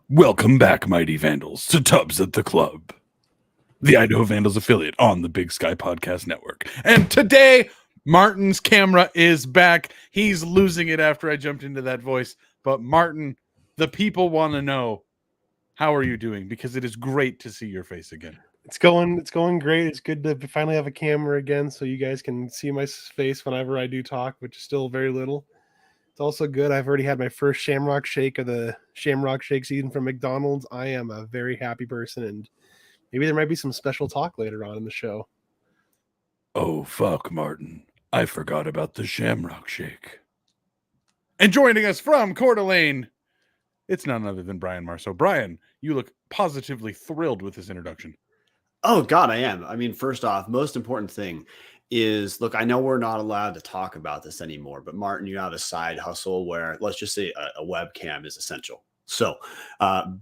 Welcome back, Mighty Vandals, to Tubs at the Club, the Idaho Vandals affiliate on the Big Sky Podcast Network. And today, Martin's camera is back. He's losing it after I jumped into that voice. But Martin, the people want to know, how are you doing? Because it is great to see your face again. It's going great. It's good to finally have a camera again so you guys can see my face whenever I do talk, which is still very little. It's also good. I've already had my first Shamrock Shake of the Shamrock Shake season from McDonald's. I am a very happy person, and maybe there might be some special talk later on in the show. Oh, fuck, Martin. I forgot about the Shamrock Shake. And joining us from Coeur d'Alene, it's none other than Bryan Marceau. Bryan, you look positively thrilled with this introduction. Oh, God, I am. I mean, first off, most important thing is, look, I know we're not allowed to talk about this anymore, but Martin, you have a side hustle where, let's just say a webcam is essential. So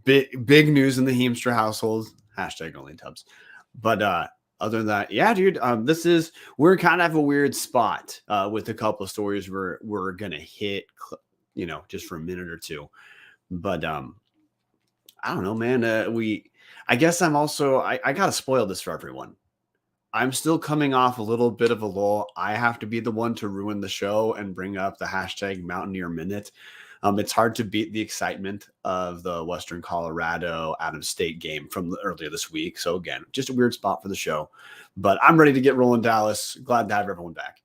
big news in the Heemstra household, hashtag only Tubs. But other than that, yeah, dude, we're kind of a weird spot with a couple of stories we're going to hit, just for a minute or two. But I don't know, man. I guess I'm also, I got to spoil this for everyone. I'm still coming off a little bit of a lull. I have to be the one to ruin the show and bring up the hashtag Mountaineer Minute. It's hard to beat the excitement of the Western Colorado Adams State game from earlier this week. So again, just a weird spot for the show, but I'm ready to get rolling, Dallas. Glad to have everyone back.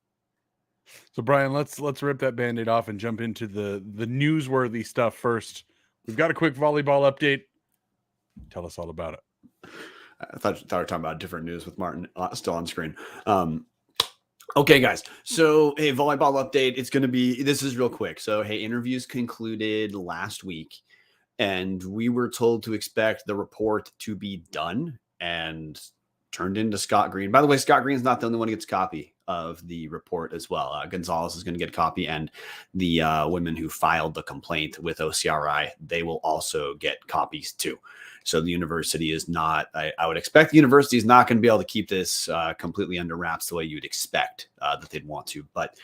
So Bryan, let's rip that Band-Aid off and jump into the newsworthy stuff first. We've got a quick volleyball update. Tell us all about it. I thought we were talking about different news with Martin still on screen. Okay, guys. So, hey, volleyball update. This is real quick. So, hey, interviews concluded last week, and we were told to expect the report to be done and turned into Scott Green. By the way, Scott Green's not the only one who gets a copy of the report as well. Gonzalez is going to get a copy, and the women who filed the complaint with OCRI, they will also get copies too. So the university is not, I would expect the university is not going to be able to keep this completely under wraps the way you'd expect that they'd want to. But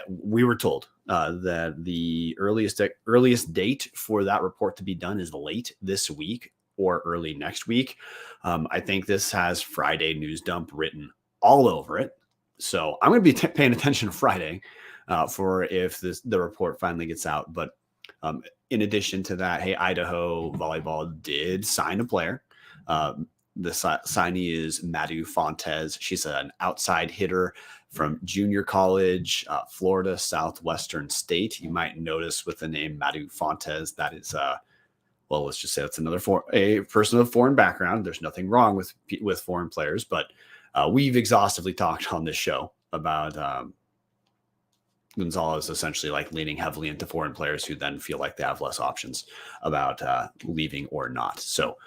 we were told that the earliest date for that report to be done is late this week or early next week. I think this has Friday news dump written all over it. So I'm going to be paying attention Friday for if the report finally gets out. But in addition to that, hey, Idaho volleyball did sign a player. The signee is Madu Fontes. She's an outside hitter from junior college, Florida Southwestern State. You might notice with the name Madu Fontes, that is, let's just say that's a person of foreign background. There's nothing wrong with foreign players, but we've exhaustively talked on this show about Gonzalez essentially like leaning heavily into foreign players who then feel like they have less options about leaving or not. So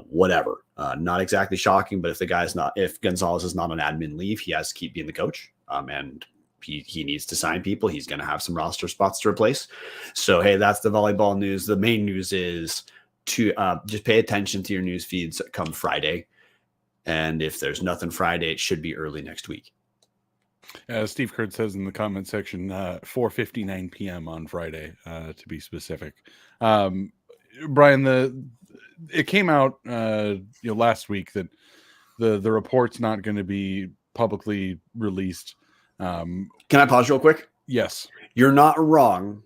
whatever, not exactly shocking, but if Gonzalez is not on admin leave, he has to keep being the coach. And he needs to sign people. He's going to have some roster spots to replace. So, hey, that's the volleyball news. The main news is to just pay attention to your news feeds come Friday. And if there's nothing Friday, it should be early next week. Steve Kurtz says in the comment section, 4:59 p.m. on Friday, to be specific. Bryan, it came out last week that the report's not going to be publicly released. Can I pause real quick? Yes. You're not wrong,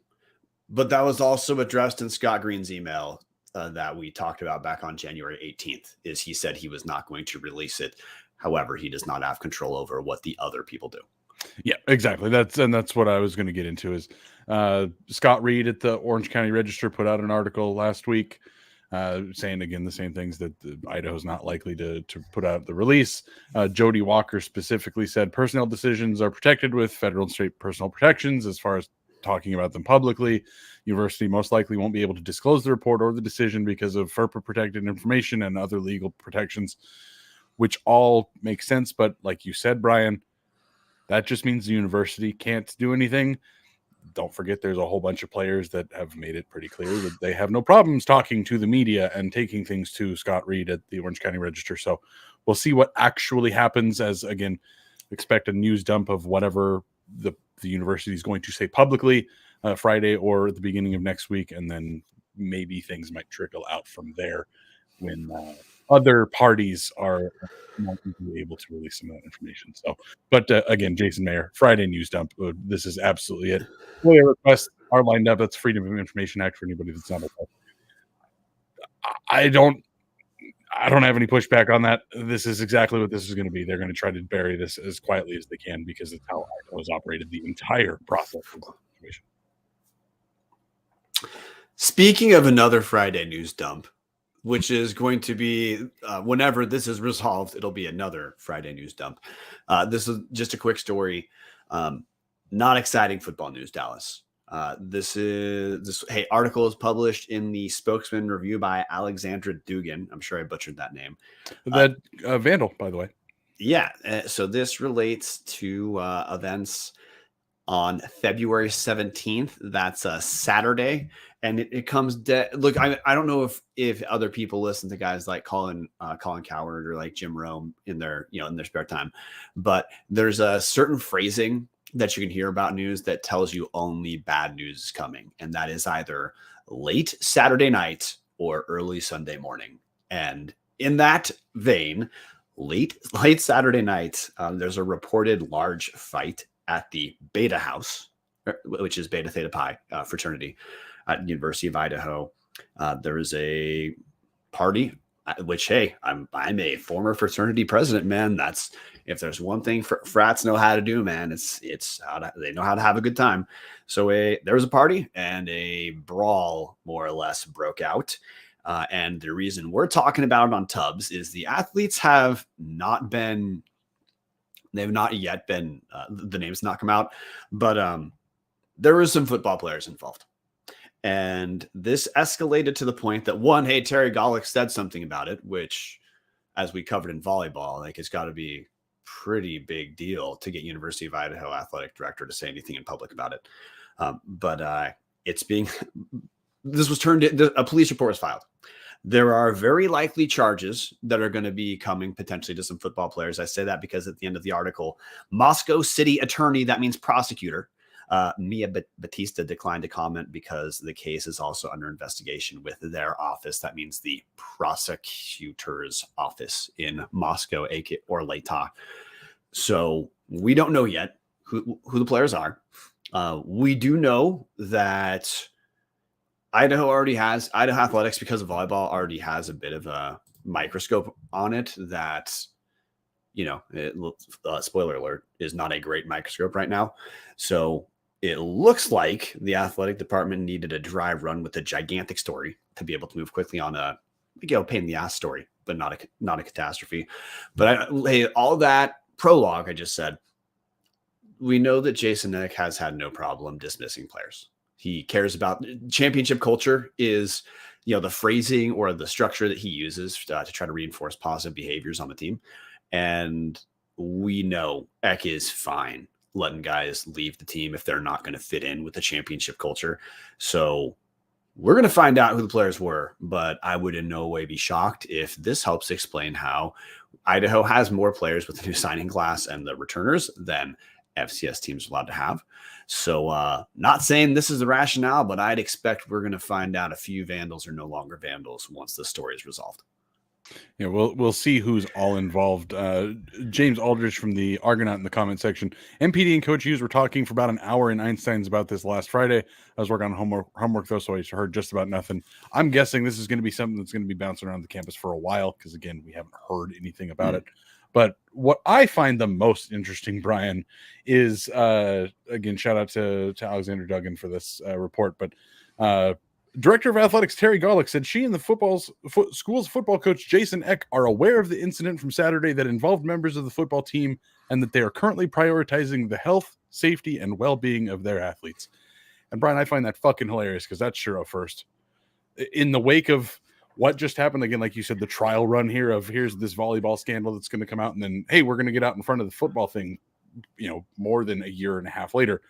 but that was also addressed in Scott Green's email that we talked about back on January 18th, is he said he was not going to release it. However, he does not have control over what the other people do. Yeah, exactly. That's what I was going to get into is Scott Reed at the Orange County Register put out an article last week saying, again, the same things that Idaho's not likely to put out the release. Jody Walker specifically said personnel decisions are protected with federal and state personal protections as far as talking about them publicly. University most likely won't be able to disclose the report or the decision because of FERPA protected information and other legal protections, which all make sense. But like you said, Bryan, that just means the university can't do anything. Don't forget there's a whole bunch of players that have made it pretty clear that they have no problems talking to the media and taking things to Scott Reed at the Orange County Register. So we'll see what actually happens, as, again, expect a news dump of whatever the university is going to say publicly Friday or at the beginning of next week, and then maybe things might trickle out from there when other parties are not able to release some of that information. So, but again, Jason Mayer, Friday news dump. This is absolutely it. FOIA requests are lined up. That's Freedom of Information Act for anybody that's not okay. I don't have any pushback on that. This is exactly what this is going to be. They're going to try to bury this as quietly as they can because it's how Idaho has operated the entire process of the situation. Speaking of another Friday news dump, which is going to be whenever this is resolved, it'll be another Friday news dump. This is just a quick story. Not exciting football news, Dallas. This article is published in the Spokesman Review by Alexandra Dugan. I'm sure I butchered that name. That Vandal, by the way. Yeah. So this relates to events on February 17th. That's a Saturday. And it comes look, I don't know if other people listen to guys like Colin Cowherd or like Jim Rome in their spare time, but there's a certain phrasing that you can hear about news that tells you only bad news is coming. And that is either late Saturday night or early Sunday morning. And in that vein, late Saturday night, there's a reported large fight at the Beta House, which is Beta Theta Pi fraternity at University of Idaho. There is a party, which, hey, I'm a former fraternity president, man. That's, if there's one thing frats know how to do, man, they know how to have a good time. So there was a party and a brawl more or less broke out. And the reason we're talking about it on Tubbs is the athletes have not yet been, the names not come out, but there was some football players involved. And this escalated to the point that Terry Gollick said something about it, which, as we covered in volleyball, like, it's got to be pretty big deal to get University of Idaho athletic director to say anything in public about it. But this was turned into a police report was filed. There are very likely charges that are going to be coming potentially to some football players. I say that because at the end of the article, Moscow City attorney, that means prosecutor, Mia Batista, declined to comment because the case is also under investigation with their office. That means the prosecutor's office in Moscow, or Leta. So we don't know yet who the players are. We do know that Idaho athletics, because of volleyball, already has a bit of a microscope on it that, spoiler alert, is not a great microscope right now. So it looks like the athletic department needed a dry run with a gigantic story to be able to move quickly on a pain in the ass story, but not a catastrophe. But all that prologue I just said, we know that Jason Nick has had no problem dismissing players. He cares about championship culture is, the phrasing or the structure that he uses to try to reinforce positive behaviors on the team. And we know Eck is fine letting guys leave the team if they're not going to fit in with the championship culture. So we're going to find out who the players were, but I would in no way be shocked if this helps explain how Idaho has more players with the new signing class and the returners than FCS teams are allowed to have. So not saying this is the rationale, but I'd expect we're going to find out a few Vandals are no longer Vandals once the story is resolved. Yeah, we'll see who's all involved. James Aldridge from the Argonaut in the comment section. MPD and Coach Hughes were talking for about an hour in Einstein's about this last Friday. I was working on homework though, so I heard just about nothing. I'm guessing this is going to be something that's going to be bouncing around the campus for a while because, again, we haven't heard anything about it. But what I find the most interesting, Bryan, is again, shout out to Alexander Duggan for this report, but Director of Athletics Terry Gollick said she and the school's football coach Jason Eck are aware of the incident from Saturday that involved members of the football team and that they are currently prioritizing the health, safety, and well-being of their athletes. And Bryan, I find that fucking hilarious because that's sure first. In the wake of what just happened, again, like you said, the trial run here of here's this volleyball scandal that's going to come out, and then, hey, we're going to get out in front of the football thing, more than a year and a half later.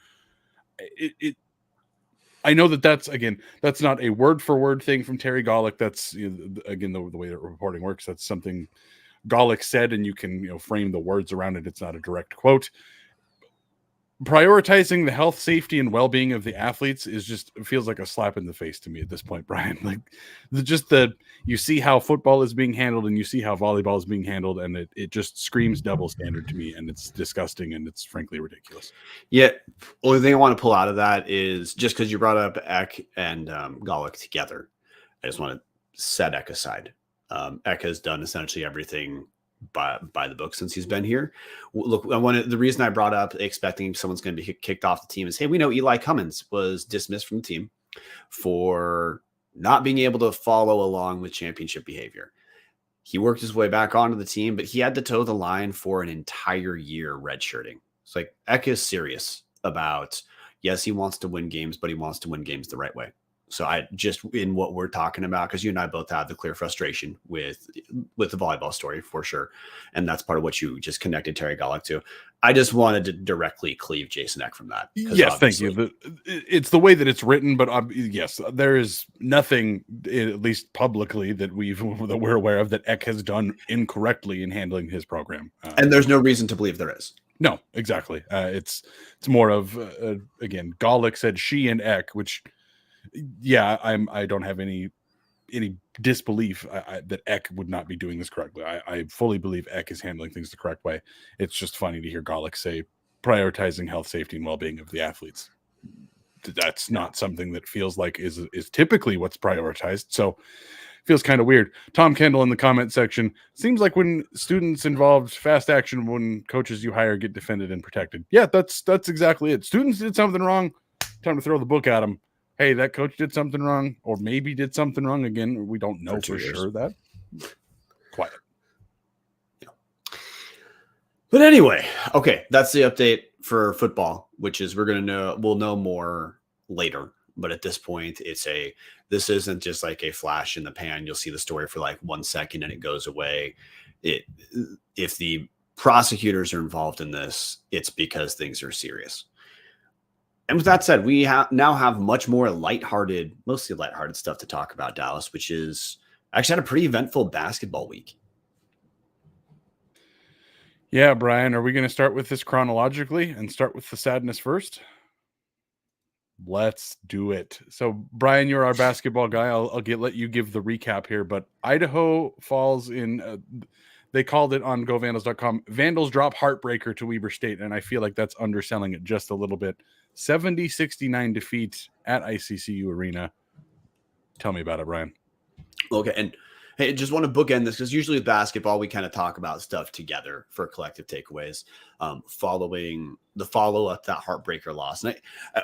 I know that's not a word for word thing from Terry Gollick. That's again the way that reporting works. That's something Gollick said, and you can frame the words around it. It's not a direct quote. prioritizing the health, safety, and well-being of the athletes feels like a slap in the face to me at this point, Brian. Like you see how football is being handled and you see how volleyball is being handled, and it just screams double standard to me, and it's disgusting and it's frankly ridiculous. Yeah. Only thing I want to pull out of that is just because you brought up Eck and Golick together, I just want to set Eck aside. Eck has done essentially everything by the book since he's been here. Look, the reason I brought up expecting someone's going to be kicked off the team is, hey, we know Eli Cummins was dismissed from the team for not being able to follow along with championship behavior. He worked his way back onto the team, but he had to toe the line for an entire year redshirting. It's like Eck is serious about, yes, he wants to win games, but he wants to win games the right way. So I just, in what we're talking about, because you and I both have the clear frustration with the volleyball story for sure. And that's part of what you just connected Terry Golick to. I just wanted to directly cleave Jason Eck from that. Yes, thank you. It's the way that it's written, but yes, there is nothing, at least publicly, that we're aware of that Eck has done incorrectly in handling his program. And there's no reason to believe there is. No, exactly. It's more of, again, Golick said she and Eck, which... Yeah, I don't have any disbelief that Eck would not be doing this correctly. I fully believe Eck is handling things the correct way. It's just funny to hear Golick say prioritizing health, safety, and well-being of the athletes. That's not something that feels like is typically what's prioritized. So feels kind of weird. Tom Kendall in the comment section, seems like when students involved, fast action when coaches you hire get defended and protected. Yeah, that's exactly it. Students did something wrong. Time to throw the book at them. Hey, that coach did something wrong, or maybe did something wrong again. We don't know for sure that. Quiet. Yeah. But anyway, okay, that's the update for football, which is we'll know more later. But at this point, this isn't just like a flash in the pan. You'll see the story for like 1 second and it goes away. If the prosecutors are involved in this, it's because things are serious. And with that said, we now have much more mostly lighthearted stuff to talk about, Dallas, which is actually had a pretty eventful basketball week. Yeah, Brian, are we going to start with this chronologically and start with the sadness first? Let's do it. So, Brian, you're our basketball guy. I'll let you give the recap here, but Idaho falls in... they called it on govandals.com. Vandals drop heartbreaker to Weber State, and I feel like that's underselling it just a little bit. 70-69 defeat at ICCU Arena. Tell me about it, Brian. Okay, and hey, just want to bookend this because usually with basketball, we kind of talk about stuff together for collective takeaways following the follow-up, that heartbreaker loss. And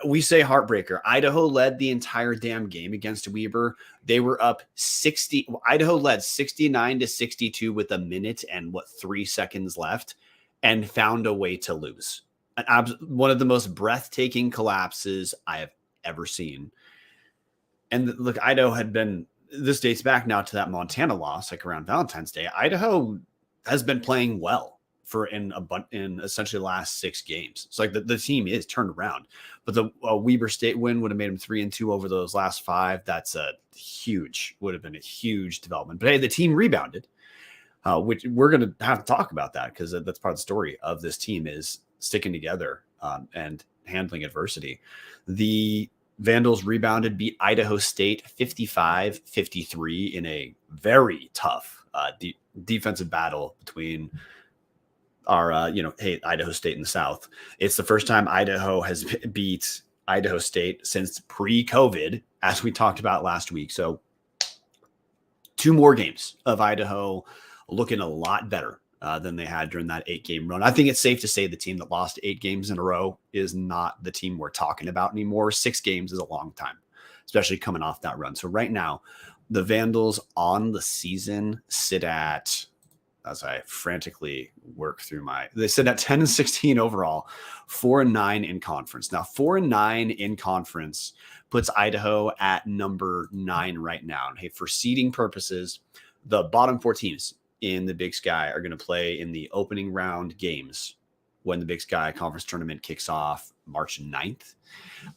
we say heartbreaker. Idaho led the entire damn game against Weber. They were up 60. Idaho led 69-62 with a minute and 3 seconds left and found a way to lose. One of the most breathtaking collapses I have ever seen. And look, Idaho had been... This dates back now to that Montana loss, like around Valentine's Day. Idaho has been playing well in essentially the last 6 games. It's like the team is turned around, but the Weber State win would have made them 3-2 over those last 5. That's would have been a huge development. But hey, the team rebounded, which we're going to have to talk about that because that's part of the story of this team is sticking together and handling adversity. The Vandals rebounded, beat Idaho State 55-53 in a very tough defensive battle between our, Idaho State in the South. It's the first time Idaho has beat Idaho State since pre-COVID, as we talked about last week. So 2 more games of Idaho looking a lot better than they had during that 8-game run. I think it's safe to say the team that lost 8 games in a row is not the team we're talking about anymore. 6 games is a long time, especially coming off that run. So right now, the Vandals on the season sit at, as I frantically work through they sit at 10-16 overall, 4-9 in conference. Now, 4-9 in conference puts Idaho at number 9 right now. And hey, for seeding purposes, the bottom 4 teams in the Big Sky are going to play in the opening round games when the Big Sky Conference tournament kicks off March 9th.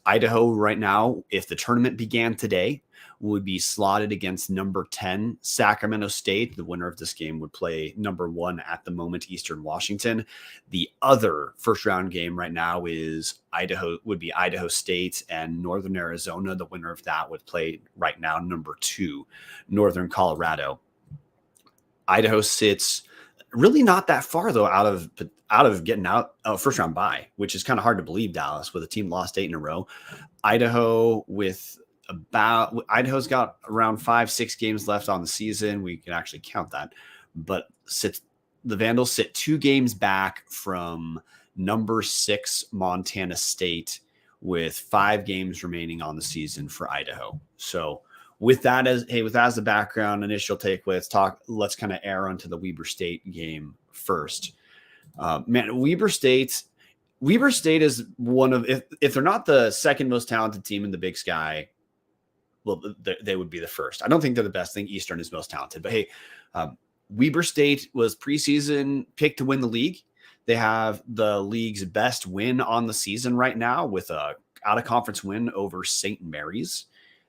Idaho right now, if the tournament began today, would be slotted against number 10 Sacramento State. The winner of this game would play number 1 at the moment, Eastern Washington. The other first round game right now is Idaho State and Northern Arizona. The winner of that would play right now number 2, Northern Colorado. Idaho sits really not that far though out of getting out first round bye, which is kind of hard to believe, Dallas, with a team lost 8 in a row. Idaho's got around 5-6 games left on the season. We can actually count that, but the Vandals sit 2 games back from number 6 Montana State with 5 games remaining on the season for Idaho. So with that as the background, initial takeaway, let's kind of air onto the Weber State game first. Weber State is one of, if they're not the second most talented team in the Big Sky, well, they would be the first. I don't think they're the best. I think Eastern is most talented. But hey, Weber State was preseason picked to win the league. They have the league's best win on the season right now with a out-of-conference win over St. Mary's.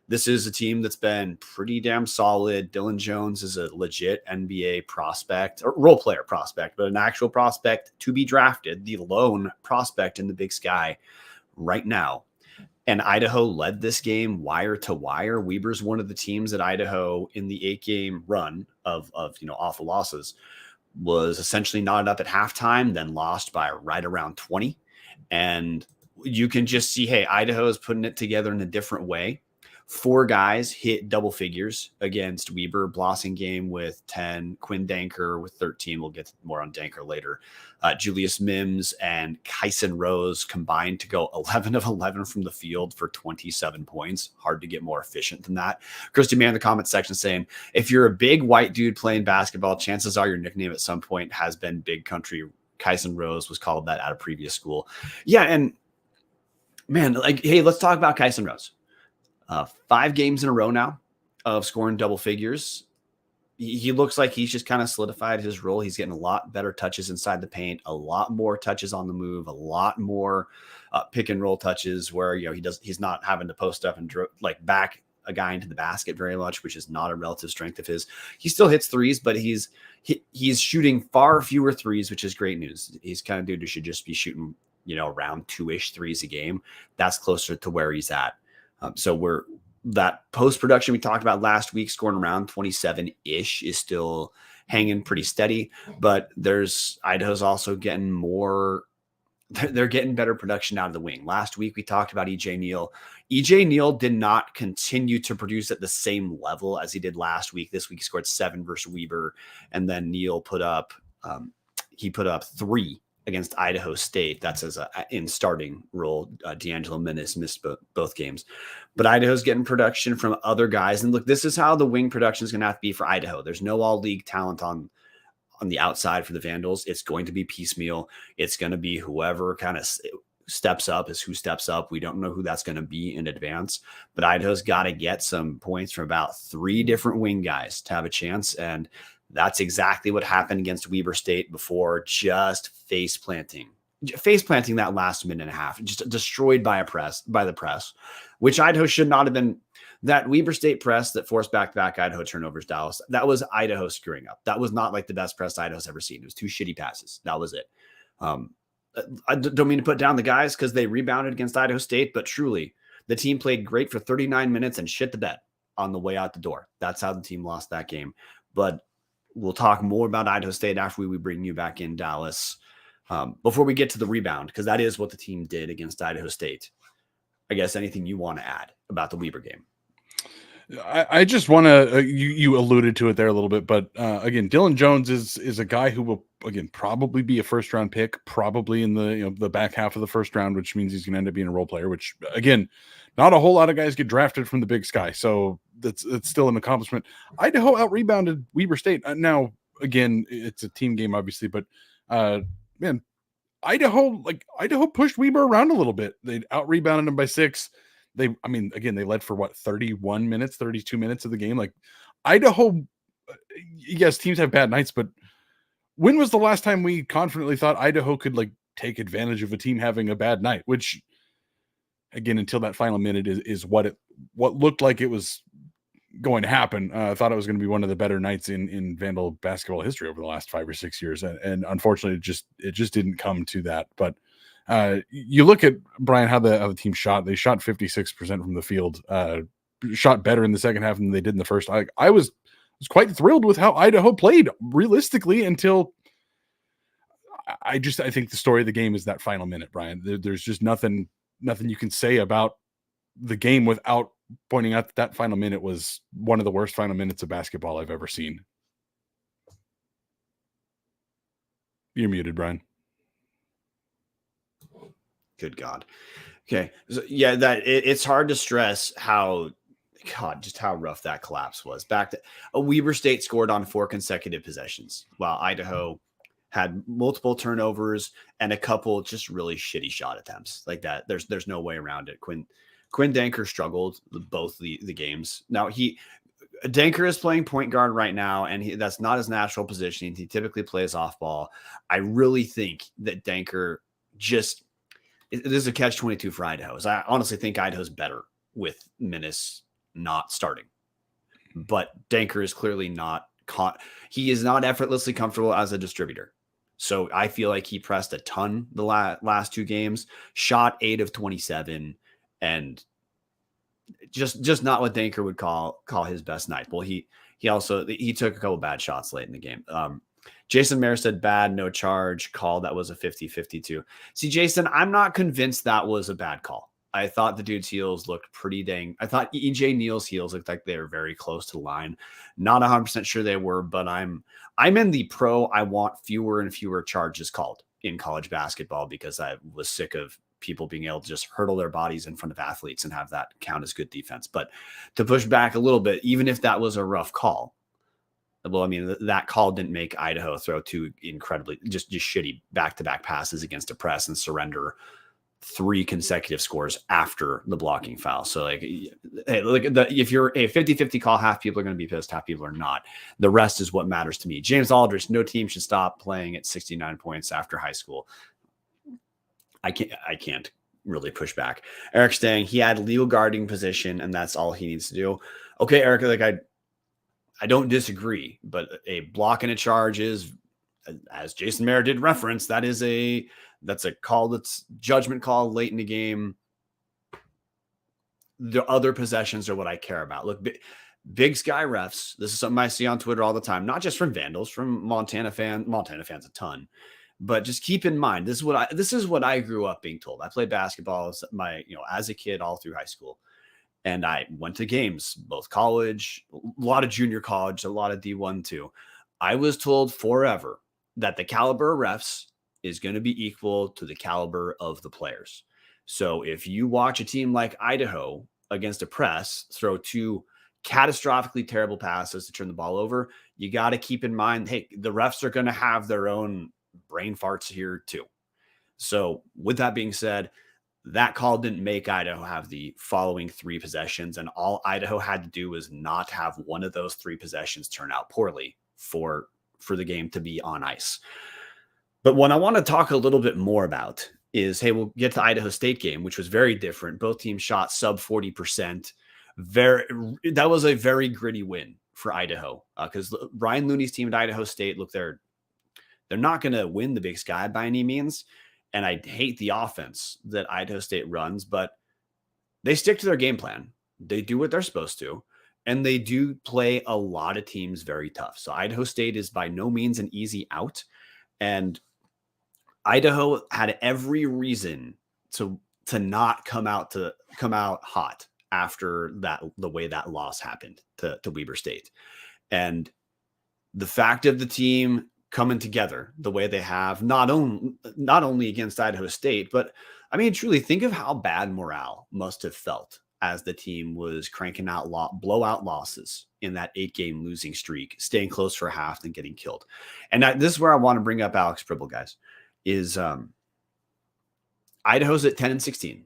This is a team that's been pretty damn solid. Dylan Jones is a legit NBA prospect, or role player prospect, but an actual prospect to be drafted, the lone prospect in the Big Sky right now. And Idaho led this game wire to wire. Weber's one of the teams that Idaho in the 8-game run of awful losses was essentially knotted up at halftime, then lost by right around 20. And you can just see, hey, Idaho is putting it together in a different way. 4 guys hit double figures against Weber. Blossingame with 10, Quinn Danker with 13. We'll get more on Danker later. Julius Mims and Kyson Rose combined to go 11 of 11 from the field for 27 points. Hard to get more efficient than that. Kristy Man in the comment section saying, if you're a big white dude playing basketball, chances are your nickname at some point has been Big Country. Kyson Rose was called that at a previous school. Yeah, and man, hey, let's talk about Kyson Rose. 5 games in a row now of scoring double figures. He looks like he's just kind of solidified his role. He's getting a lot better touches inside the paint, a lot more touches on the move, a lot more pick and roll touches where, he's not having to post up and back a guy into the basket very much, which is not a relative strength of his. He still hits threes, but he's shooting far fewer threes, which is great news. He's kind of dude who should just be shooting, around 2-ish threes a game. That's closer to where he's at. So that post-production we talked about last week, scoring around 27-ish, is still hanging pretty steady. But Idaho's also getting more. They're getting better production out of the wing. Last week we talked about EJ Neal. EJ Neal did not continue to produce at the same level as he did last week. This week he scored 7 versus Weber, and then Neal put up 3 against Idaho State. That's in starting role. D'Angelo Menace missed both games. But Idaho's getting production from other guys. And look, this is how the wing production is going to have to be for Idaho. There's no all-league talent on the outside for the Vandals. It's going to be piecemeal. It's going to be whoever kind of steps up is who steps up. We don't know who that's going to be in advance. But Idaho's got to get some points from about 3 different wing guys to have a chance. And that's exactly what happened against Weber State before, just face planting that last minute and a half, just destroyed by the press, which Idaho should not have been. That Weber State press that forced back-to-back Idaho turnovers, Dallas, that was Idaho screwing up. That was not like the best press Idaho's ever seen. It was 2 shitty passes. That was it. I don't mean to put down the guys because they rebounded against Idaho State, but truly, the team played great for 39 minutes and shit the bed on the way out the door. That's how the team lost that game. But we'll talk more about Idaho State after we bring you back in, Dallas. Before we get to the rebound, because that is what the team did against Idaho State. I guess anything you want to add about the Weber game? I just want to, you alluded to it there a little bit, but again, Dylan Jones is a guy who will, again, probably be a first-round pick, probably in the back half of the first round, which means he's going to end up being a role player, which, again, not a whole lot of guys get drafted from the Big Sky, so that's still an accomplishment. Idaho out-rebounded Weber State. Now, again, it's a team game, obviously, but, man, Idaho pushed Weber around a little bit. They out-rebounded them by 6. They led for 31 minutes, 32 minutes of the game. Like Idaho, yes, teams have bad nights, but when was the last time we confidently thought Idaho could take advantage of a team having a bad night, which again, until that final minute is what looked like it was going to happen. I thought it was going to be one of the better nights in Vandal basketball history over the last 5 or 6 years. And unfortunately it just didn't come to that. But you look at Bryan, how the team shot. They shot 56% from the field, shot better in the second half than they did in the first. I was quite thrilled with how Idaho played realistically until I think the story of the game is that final minute, Bryan. There's just nothing you can say about the game without pointing out that final minute was one of the worst final minutes of basketball I've ever seen. You're muted, Bryan. Good God. Okay. So, yeah, it's hard to stress just how rough that collapse was. Back to Weber State scored on 4 consecutive possessions, while Idaho had multiple turnovers and a couple just really shitty shot attempts like that. There's no way around it. Quinn Danker struggled both the games. Now Danker is playing point guard right now, and that's not his natural position. He typically plays off ball. I really think that Danker this is a catch-22 for Idaho. I honestly think Idaho's better with Minnis not starting, but Danker is clearly not caught. He is not effortlessly comfortable as a distributor. So I feel like he pressed a ton the last 2 games, shot 8 of 27, and just not what Danker would call his best night. Well, he took a couple bad shots late in the game. Jason Mayer said bad, no charge call. That was a 50-52. See, Jason, I'm not convinced that was a bad call. I thought the dude's heels looked pretty dang. I thought EJ Neal's heels looked like they were very close to the line. Not 100% sure they were, but I'm in the pro. I want fewer and fewer charges called in college basketball because I was sick of people being able to just hurdle their bodies in front of athletes and have that count as good defense. But to push back a little bit, even if that was a rough call, well, I mean, that call didn't make Idaho throw 2 incredibly just shitty back-to-back passes against a press and surrender 3 consecutive scores after the blocking foul. So like, hey, look, if you're a 50-50 call, half people are going to be pissed, half people are not. The rest is what matters to me. James Aldrich, no team should stop playing at 69 points after high school. I can't really push back. Eric Stang, he had legal guarding position and that's all he needs to do. Okay, Eric, like I don't disagree, but a block and a charge is, as Jason Mayer did reference, that's a call, that's judgment call late in the game. The other possessions are what I care about. Look, Big Sky refs, this is something I see on Twitter all the time, not just from Vandals, from Montana fans a ton. But just keep in mind, this is what I grew up being told. I played basketball as a kid all through high school. And I went to games, both college, a lot of junior college, a lot of D1 too. I was told forever that the caliber of refs is going to be equal to the caliber of the players. So if you watch a team like Idaho against a press throw 2 catastrophically terrible passes to turn the ball over, you got to keep in mind, hey, the refs are going to have their own brain farts here too. So with that being said, that call didn't make Idaho have the following 3 possessions, and all Idaho had to do was not have one of those 3 possessions turn out poorly for the game to be on ice. But what I want to talk a little bit more about is, hey, we'll get to Idaho State game, which was very different. Both teams shot sub 40%. That was a very gritty win for Idaho because Ryan Looney's team at Idaho State, look, they're not going to win the Big Sky by any means. And I hate the offense that Idaho State runs, but they stick to their game plan. They do what they're supposed to, and they do play a lot of teams very tough. So Idaho State is by no means an easy out, and Idaho had every reason to not come out hot after the way that loss happened to Weber State. And the fact of the team coming together the way they have, not only against Idaho State, but I mean, truly think of how bad morale must have felt as the team was cranking out blowout losses in that 8-game losing streak, staying close for a half and getting killed. And this is where I want to bring up Alex Pribble, guys, is Idaho's at 10-16.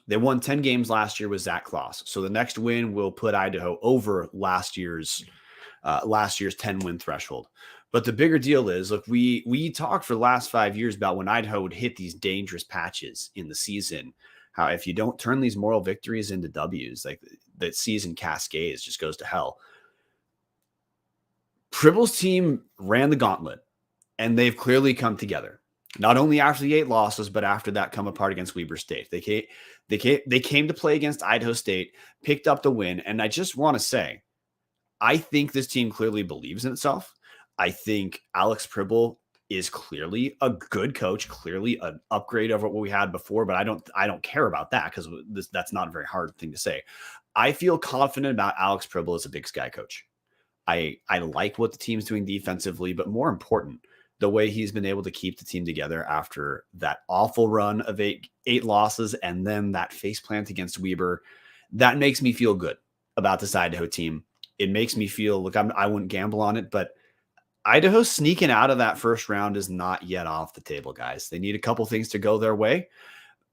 They won 10 games last year with Zach Kloss. So the next win will put Idaho over last year's 10-win threshold. But the bigger deal is, look, we talked for the last 5 years about when Idaho would hit these dangerous patches in the season, how if you don't turn these moral victories into W's, like the season cascades just goes to hell. Pribble's team ran the gauntlet, and they've clearly come together. Not only after the 8 losses, but after that come apart against Weber State. They came to play against Idaho State, picked up the win, and I just want to say, I think this team clearly believes in itself. I think Alex Pribble is clearly a good coach, clearly an upgrade over what we had before, but I don't care about that because that's not a very hard thing to say. I feel confident about Alex Pribble as a Big Sky coach. I like what the team's doing defensively, but more important, the way he's been able to keep the team together after that awful run of eight losses and then that face plant against Weber. That makes me feel good about this Idaho team. It makes me feel, look, I wouldn't gamble on it, but Idaho sneaking out of that first round is not yet off the table, guys. They need a couple things to go their way,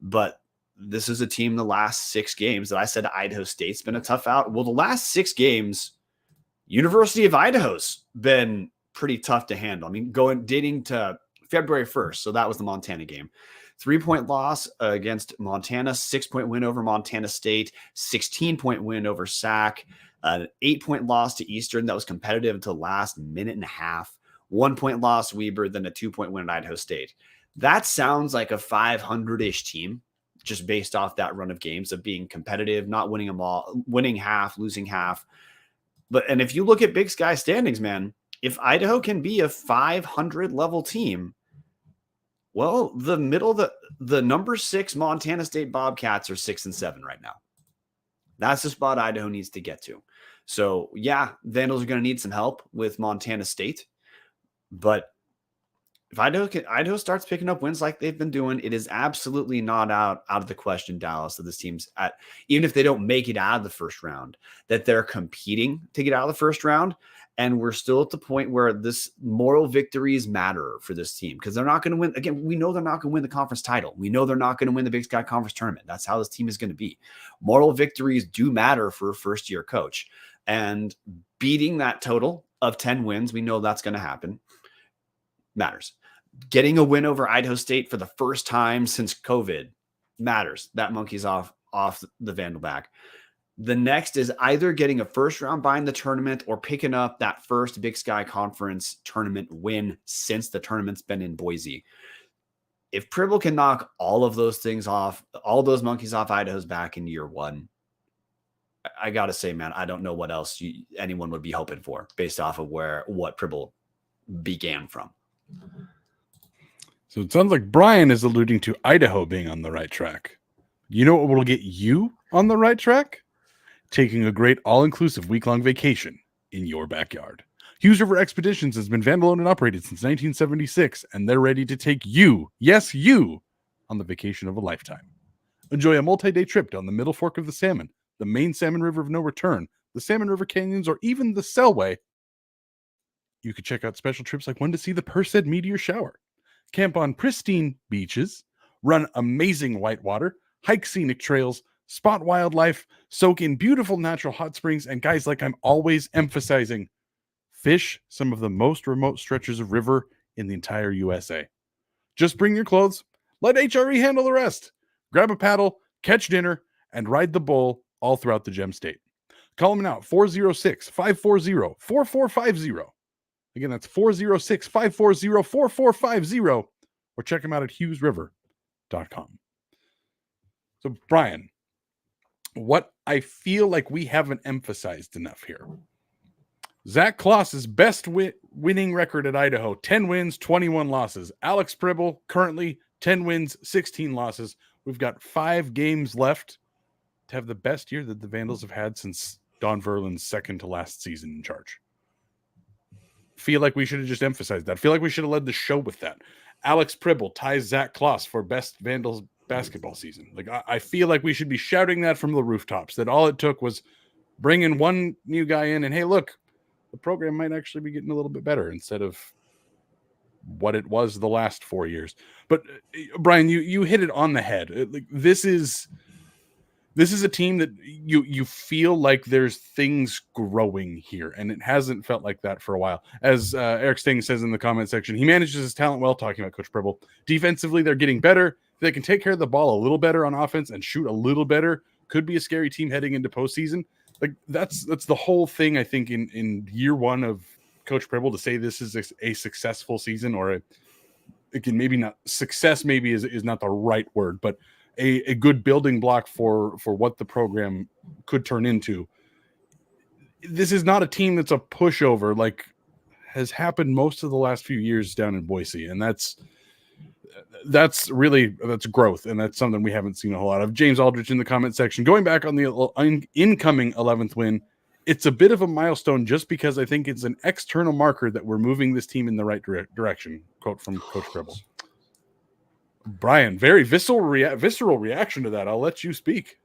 but this is a team the last 6 games that I said Idaho State's been a tough out. Well, the last 6 games, University of Idaho's been pretty tough to handle. I mean, dating to February 1st. So that was the Montana game. 3-point loss against Montana, 6-point win over Montana State, 16-point win over SAC, an 8-point loss to Eastern that was competitive until the last minute and a half, 1-point loss Weber, then a 2-point win at Idaho State. That sounds like a 500-ish team just based off that run of games of being competitive, not winning them all, winning half, losing half. And if you look at Big Sky standings, man, if Idaho can be a 500 level team, well, the number 6 Montana State Bobcats are 6 and 7 right now. That's the spot Idaho needs to get to. So yeah, Vandals are going to need some help with Montana State, but if Idaho starts picking up wins like they've been doing, it is absolutely not out of the question, Dallas, that this team's at, even if they don't make it out of the first round, that they're competing to get out of the first round. And we're still at the point where this moral victories matter for this team because they're not going to win. Again, we know they're not going to win the conference title. We know they're not going to win the Big Sky Conference tournament. That's how this team is going to be. Moral victories do matter for a first-year coach. And beating that total of 10 wins, we know that's going to happen, matters. Getting a win over Idaho State for the first time since COVID matters. That monkey's off the Vandal back. The next is either getting a first round bye in the tournament or picking up that first Big Sky Conference tournament win since the tournament's been in Boise. If Pribble can knock all of those things off, all those monkeys off Idaho's back in year 1, I got to say, man, I don't know what else anyone would be hoping for based off of what Pribble began from. So it sounds like Bryan is alluding to Idaho being on the right track. You know what will get you on the right track? Taking a great all-inclusive week-long vacation in your backyard. Hughes River Expeditions has been Vandal-owned and operated since 1976, and they're ready to take you, yes, you, on the vacation of a lifetime. Enjoy a multi-day trip down the Middle Fork of the Salmon, the main Salmon River of No Return, the Salmon River Canyons, or even the Selway. You could check out special trips like one to see the Perseid meteor shower, camp on pristine beaches, run amazing whitewater, hike scenic trails, spot wildlife, soak in beautiful natural hot springs, and guys, like I'm always emphasizing, fish some of the most remote stretches of river in the entire USA. Just bring your clothes, let HRE handle the rest. Grab a paddle, catch dinner, and ride the bull all throughout the Gem State. Call them now, 406-540-4450. Again, that's 406-540-4450, or check them out at hughesriver.com. So, Bryan, what I feel like we haven't emphasized enough here. Zach Kloss's best winning record at Idaho, 10 wins, 21 losses. Alex Pribble, currently 10 wins, 16 losses. We've got 5 games left to have the best year that the Vandals have had since Don Verlin's second to last season in charge. Feel like we should have just emphasized that. Feel like we should have led the show with that. Alex Pribble ties Zach Kloss for best Vandals basketball season. Like, I feel like we should be shouting that from the rooftops, that all it took was bringing one new guy in and, hey, look, the program might actually be getting a little bit better instead of what it was the last 4 years. But Bryan, you hit it on the head. This is this is a team that you feel like there's things growing here, and it hasn't felt like that for a while. As Eric Sting says in the comment section, he manages his talent well, talking about Coach Pribble. Defensively, they're getting better. They can take care of the ball a little better on offense and shoot a little better. Could be a scary team heading into postseason. Like that's the whole thing, I think, in year one of Coach Pribble, to say this is a successful season, or again, maybe not success, maybe is not the right word, but a good building block for what the program could turn into. This is not a team that's a pushover like has happened most of the last few years down in Boise, and that's growth, and that's something we haven't seen a whole lot of. James Aldrich in the comment section, going back on the incoming 11th win, it's a bit of a milestone just because I think it's an external marker that we're moving this team in the right direction. Quote from Coach Pribble. Bryan, very visceral reaction to that. I'll let you speak.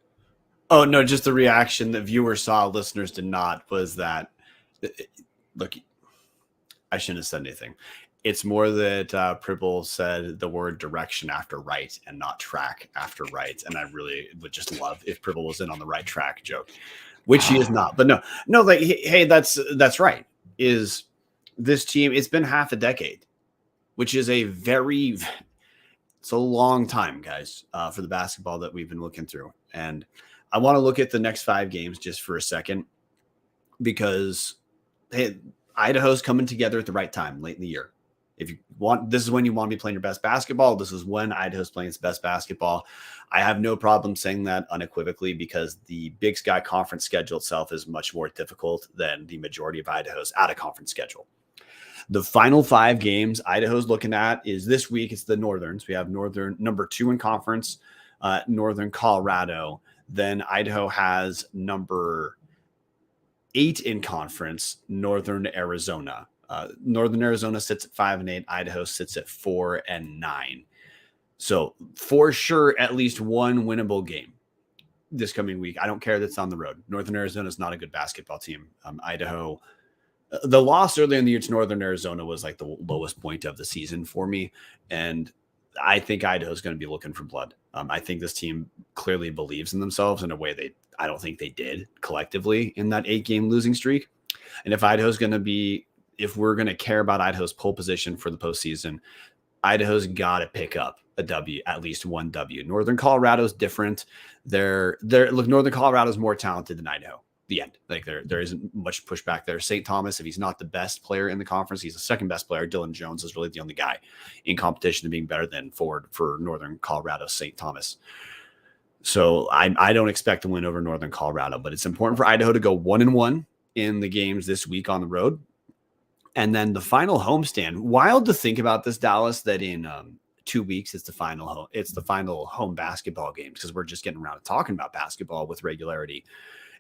Oh, no, just the reaction that viewers saw, listeners did not, was that, look, I shouldn't have said anything. It's more that Pribble said the word direction after right and not track after right. And I really would just love if Pribble was in on the right track joke, which he is not. But no, like, hey, that's right. Is this team, it's been half a decade, which is it's a long time, guys, for the basketball that we've been looking through. And I want to look at the next 5 games just for a second, because hey, Idaho's coming together at the right time late in the year. If you want, this is when you want to be playing your best basketball. This is when Idaho's playing its best basketball. I have no problem saying that unequivocally, because the Big Sky Conference schedule itself is much more difficult than the majority of Idaho's out-of-conference schedule. The final 5 games Idaho's looking at is this week. It's the Northerns. We have Northern number 2 in conference, Northern Colorado. Then Idaho has number 8 in conference, Northern Arizona. Northern Arizona sits at 5-8. Idaho sits at 4-9. So for sure, at least one winnable game this coming week. I don't care that's on the road. Northern Arizona is not a good basketball team. Idaho, the loss early in the year to Northern Arizona was like the lowest point of the season for me. And I think Idaho is going to be looking for blood. I think this team clearly believes in themselves in a way I don't think they did collectively in that 8-game losing streak. And if we're going to care about Idaho's pole position for the postseason, Idaho's got to pick up a W, at least one W. Northern Colorado's different. Northern Colorado's more talented than Idaho. The end. Like there isn't much pushback there. St. Thomas, if he's not the best player in the conference, he's the second best player. Dylan Jones is really the only guy in competition to being better than forward for Northern Colorado, St. Thomas. So I don't expect to win over Northern Colorado, but it's important for Idaho to go 1-1 in the games this week on the road. And then the final homestand. Wild to think about this, Dallas, that in 2 weeks it's the final home basketball game, because we're just getting around to talking about basketball with regularity.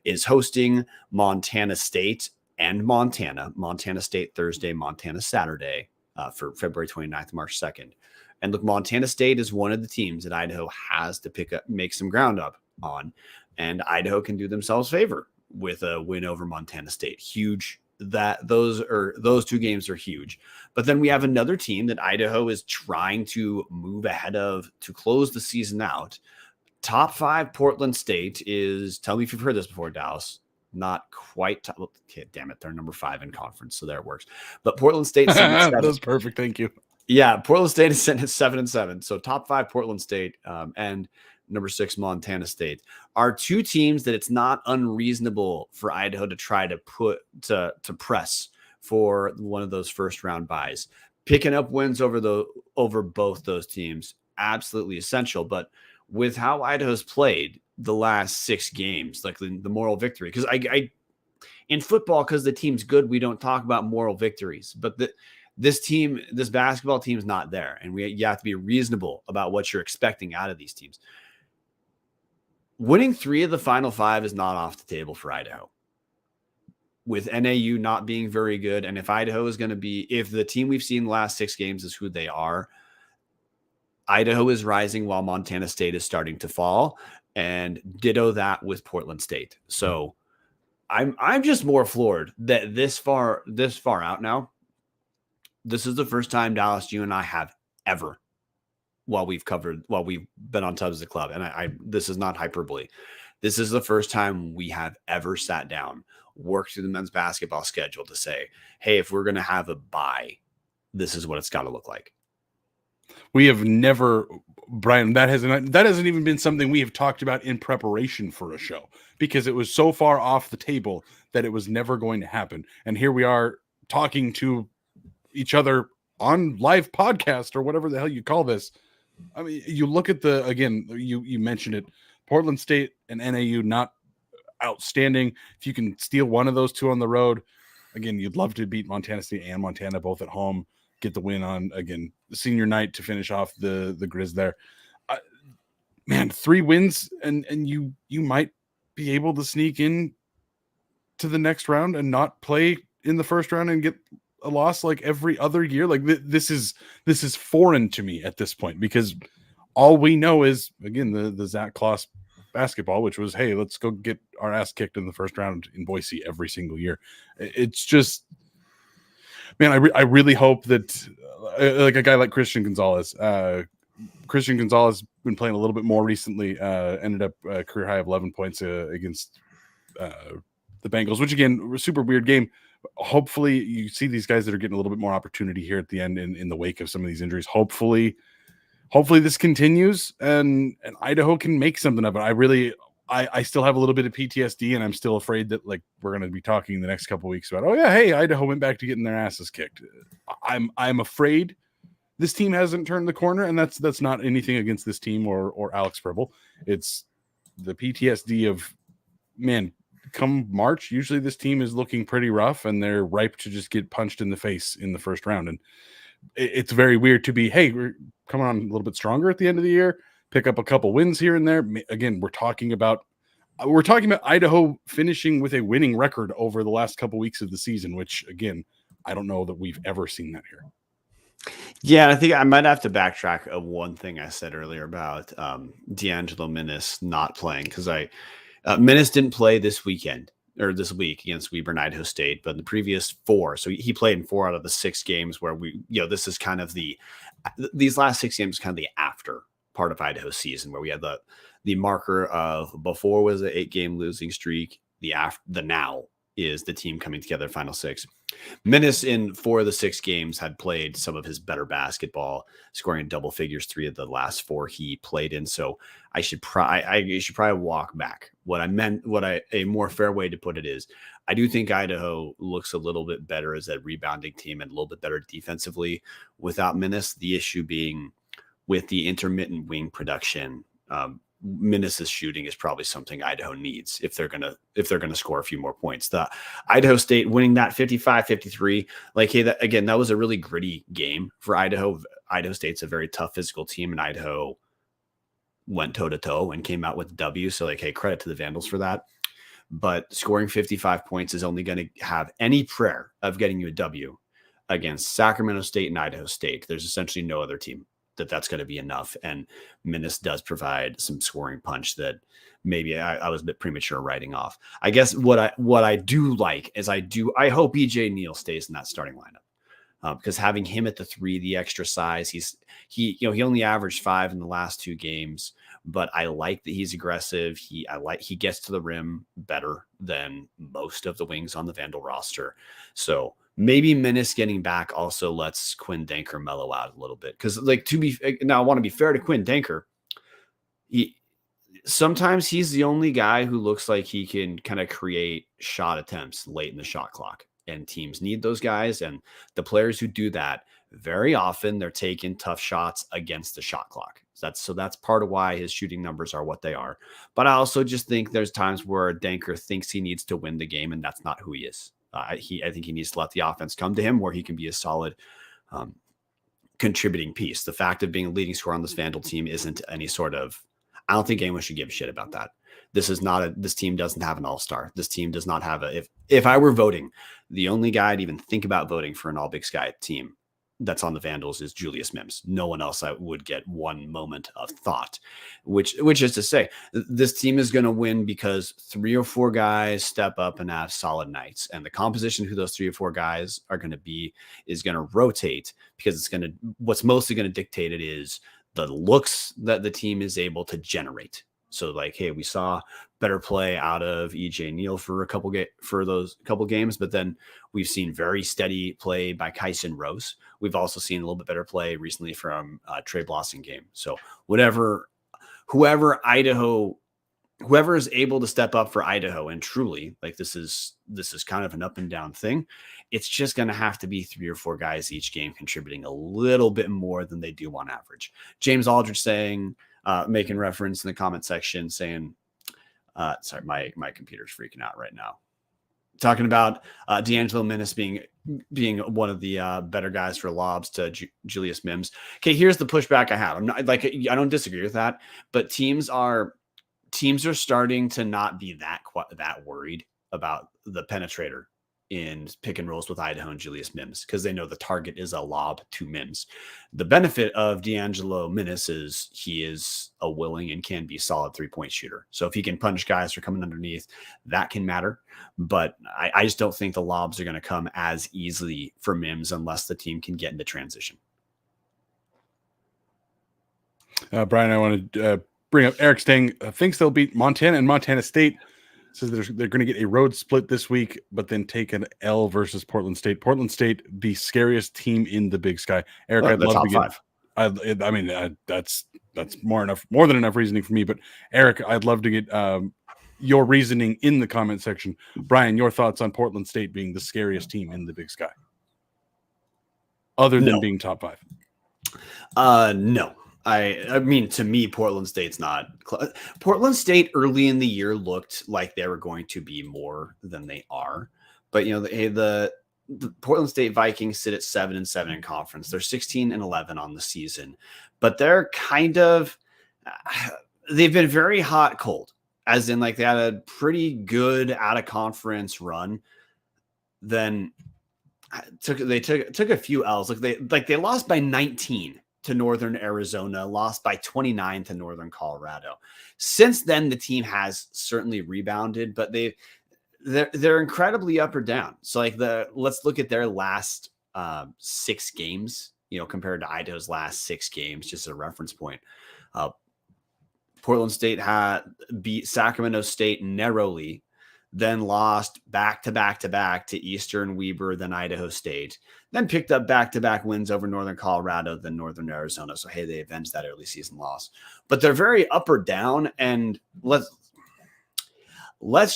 Is hosting Montana State and Montana State Thursday, Montana Saturday for February 29th, March 2nd. And look, Montana State is one of the teams that Idaho has to make some ground up on. And Idaho can do themselves favor with a win over Montana State. Huge. Those 2 games are huge. But then we have another team that Idaho is trying to move ahead of to close the season out. Top 5 Portland State is, tell me if you've heard this before, Dallas. Not quite top. Okay, damn it. They're number 5 in conference, so there it works. But Portland State. That's perfect. Thank you. Yeah, Portland State is sitting at 7-7. So top 5 Portland State and number 6 Montana State are 2 teams that it's not unreasonable for Idaho to try to press for one of those first round buys. Picking up wins over both those teams, absolutely essential. But with how Idaho's played the last 6 games, like the moral victory, because I in football, because the team's good, we don't talk about moral victories, but this basketball team's not there. And you have to be reasonable about what you're expecting out of these teams. Winning 3 of the final 5 is not off the table for Idaho. With NAU not being very good, and if Idaho is going to be, if the team we've seen the last 6 games is who they are, Idaho is rising while Montana State is starting to fall, and ditto that with Portland State. So I'm just more floored that this far out now, this is the first time, Dallas, you and I have ever, while we've been on Tubs of the Club, and this is not hyperbole, This is the first time we have ever sat down, worked through the men's basketball schedule to say, hey, if we're going to have a bye, this is what it's got to look like. We have never, Bryan, that hasn't even been something we have talked about in preparation for a show, because it was so far off the table that it was never going to happen. And here we are talking to each other on live podcast or whatever the hell you call this. I mean, you look at you mentioned it, Portland State and NAU, not outstanding. If you can steal one of those two on the road, again, you'd love to beat Montana State and Montana both at home, get the win on, again, the senior night to finish off the Grizz there. Man, 3 wins and you might be able to sneak in to the next round and not play in the first round and get a loss like every other year. Like this is foreign to me at this point, because all we know is, again, the Zach Kloss basketball, which was, hey, let's go get our ass kicked in the first round in Boise every single year. It's just, man, I really hope that like a guy like Christian Gonzalez been playing a little bit more recently, ended up a career high of 11 points against the Bengals, which, again, a super weird game. Hopefully you see these guys that are getting a little bit more opportunity here at the end in the wake of some of these injuries. Hopefully this continues and Idaho can make something of it. I still have a little bit of PTSD, and I'm still afraid that, like, we're going to be talking the next couple of weeks about, oh yeah, hey, Idaho went back to getting their asses kicked. I'm afraid this team hasn't turned the corner, and that's not anything against this team or Alex Fribble. It's the PTSD of, man, come March, usually this team is looking pretty rough and they're ripe to just get punched in the face in the first round. And it's very weird to be, hey, we're coming on a little bit stronger at the end of the year, pick up a couple wins here and there. Again, we're talking about Idaho finishing with a winning record over the last couple weeks of the season, which, again, I don't know that we've ever seen that here. Yeah, I think I might have to backtrack of one thing I said earlier about D'Angelo Minnis not playing, because Minnis didn't play this week against Weber and Idaho State, but in the previous 4. So he played in 4 out of the 6 games where this is kind of these last 6 games, kind of the after part of Idaho's season, where we had the marker of before was an 8-game losing streak. The now is the team coming together, final 6. Minnis in 4 of the 6 games had played some of his better basketball, scoring double figures 3 of the last 4 he played in. So I should probably walk back. A more fair way to put it is, I do think Idaho looks a little bit better as a rebounding team and a little bit better defensively without Minnis. The issue being with the intermittent wing production. Minnis's shooting is probably something Idaho needs if they're gonna score a few more points. The Idaho State winning that 55-53, like, hey, that was a really gritty game for Idaho. Idaho State's a very tough physical team, and Idaho went toe to toe and came out with W. So, like, hey, credit to the Vandals for that. But scoring 55 points is only going to have any prayer of getting you a W against Sacramento State and Idaho State. There's essentially no other team that's going to be enough. And Minnis does provide some scoring punch that maybe I was a bit premature writing off. I guess what I do like is I hope EJ Neal stays in that starting lineup, because having him at the 3, the extra size, he only averaged 5 in the last 2 games, but I like that he's aggressive. He gets to the rim better than most of the wings on the Vandal roster. So maybe Minnis getting back also lets Quinn Danker mellow out a little bit. Because, like, now I want to be fair to Quinn Danker. Sometimes he's the only guy who looks like he can kind of create shot attempts late in the shot clock. And teams need those guys. And the players who do that, very often they're taking tough shots against the shot clock. So that's part of why his shooting numbers are what they are. But I also just think there's times where Danker thinks he needs to win the game, and that's not who he is. I think he needs to let the offense come to him where he can be a solid contributing piece. The fact of being a leading scorer on this Vandal team isn't any sort of, I don't think anyone should give a shit about that. This team doesn't have an all-star. This team does not have if I were voting, the only guy I'd even think about voting for an all Big Sky team that's on the Vandals is Julius Mims. No one else I would get one moment of thought, which is to say, this team is going to win because 3 or 4 guys step up and have solid nights. And the composition who those 3 or 4 guys are going to be is going to rotate, because what's mostly going to dictate it is the looks that the team is able to generate. So like, hey, we saw better play out of EJ Neal for those couple games, but then we've seen very steady play by Kyson Rose. We've also seen a little bit better play recently from Trey Blossom game. So whoever is able to step up for Idaho, and truly, like this is kind of an up and down thing. It's just going to have to be 3 or 4 guys each game contributing a little bit more than they do on average. James Aldridge saying, making reference in the comment section saying, sorry, my computer's freaking out right now. Talking about D'Angelo Minnis being one of the better guys for lobs to Julius Mims. Okay, here's the pushback I have. I'm not like, I don't disagree with that, but teams are starting to not be that worried about the penetrator in pick and rolls with Idaho and Julius Mims because they know the target is a lob to Mims. The benefit of D'Angelo Minnis is he is a willing and can be solid 3-point shooter. So if he can punish guys for coming underneath, that can matter. But I just don't think the lobs are going to come as easily for Mims unless the team can get into transition. Brian, I want to bring up Eric Stang. Thinks they'll beat Montana and Montana State. Says they're going to get a road split this week, but then take an L versus Portland State. Portland State, the scariest team in the Big Sky. Eric, I'd love to get. I mean, that's more than enough reasoning for me. But Eric, I'd love to get your reasoning in the comment section. Brian, your thoughts on Portland State being the scariest team in the Big Sky, other than being top 5. No. I mean, to me, Portland State's not. Portland State early in the year looked like they were going to be more than they are. But, you know, the Portland State Vikings sit at 7-7 in conference. They're 16-11 on the season. But they're kind of – they've been very hot cold, as in like they had a pretty good out-of-conference run. Then took a few L's. They lost by 19 to Northern Arizona, lost by 29 to Northern Colorado. Since then, the team has certainly rebounded, but they're incredibly up or down. So let's look at their last 6 games, you know, compared to Idaho's last 6 games, just as a reference point. Portland State had beat Sacramento State narrowly, then lost back-to-back to Eastern, Weber, then Idaho State, then picked up back-to-back wins over Northern Colorado, then Northern Arizona. So, hey, they avenged that early season loss. But they're very up or down, and let's